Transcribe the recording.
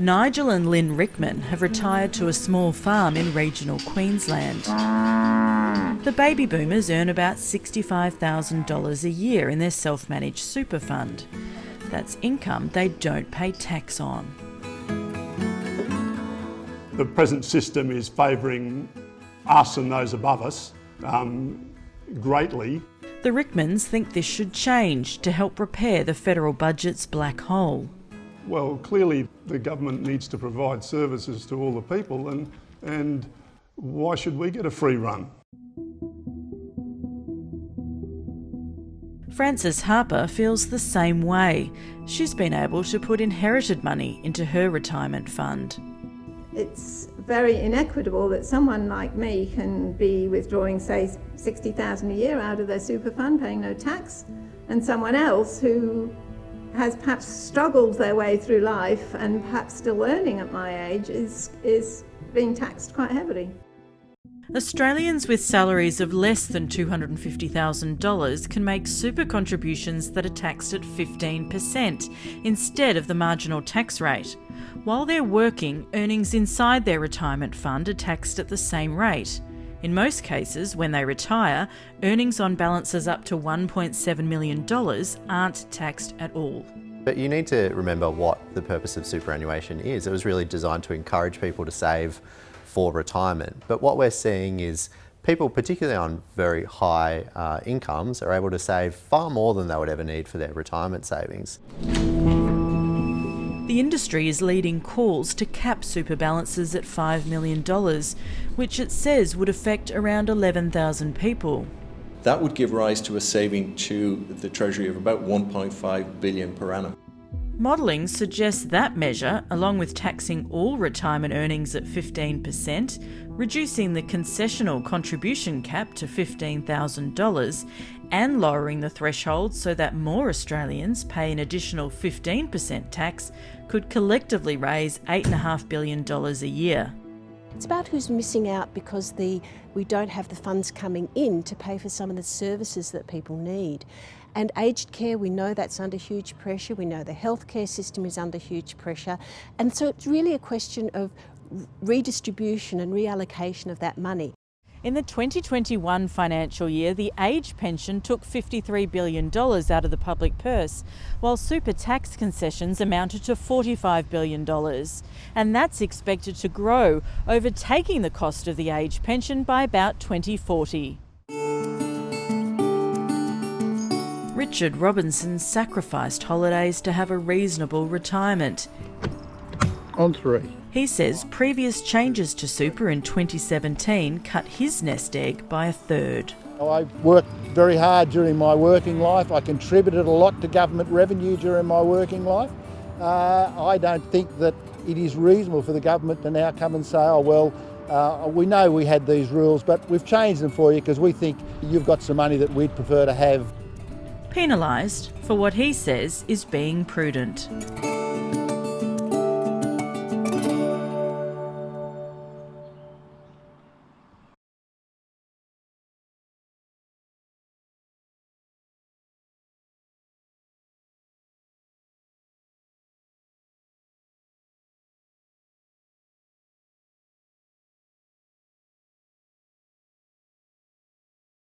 Nigel and Lynn Rickman have retired to a small farm in regional Queensland. The baby boomers earn about $65,000 a year in their self-managed super fund. That's income they don't pay tax on. The present system is favouring us and those above us greatly. The Rickmans think this should change to help repair the federal budget's black hole. Well, clearly the government needs to provide services to all the people, and why should we get a free run? Frances Harper feels the same way. She's been able to put inherited money into her retirement fund. It's very inequitable that someone like me can be withdrawing, say, $60,000 a year out of their super fund, paying no tax, and someone else who has perhaps struggled their way through life and perhaps still earning at my age is being taxed quite heavily. Australians with salaries of less than $250,000 can make super contributions that are taxed at 15% instead of the marginal tax rate. While they're working, earnings inside their retirement fund are taxed at the same rate. In most cases, when they retire, earnings on balances up to $1.7 million aren't taxed at all. But you need to remember what the purpose of superannuation is. It was really designed to encourage people to save for retirement. But what we're seeing is people, particularly on very high incomes, are able to save far more than they would ever need for their retirement savings. The industry is leading calls to cap super balances at $5 million, which it says would affect around 11,000 people. That would give rise to a saving to the Treasury of about $1.5 billion per annum. Modelling suggests that measure, along with taxing all retirement earnings at 15%, reducing the concessional contribution cap to $15,000 and lowering the threshold so that more Australians pay an additional 15% tax, could collectively raise $8.5 billion a year. It's about who's missing out because we don't have the funds coming in to pay for some of the services that people need. And aged care, we know that's under huge pressure. We know the healthcare system is under huge pressure. And so it's really a question of redistribution and reallocation of that money. In the 2021 financial year, the age pension took $53 billion out of the public purse, while super tax concessions amounted to $45 billion. And that's expected to grow, overtaking the cost of the age pension by about 2040. Richard Robinson sacrificed holidays to have a reasonable retirement. On three. He says previous changes to super in 2017 cut his nest egg by a third. I worked very hard during my working life. I contributed a lot to government revenue during my working life. I don't think that it is reasonable for the government to now come and say, oh well, we know we had these rules, but we've changed them for you because we think you've got some money that we'd prefer to have. Penalised for what he says is being prudent.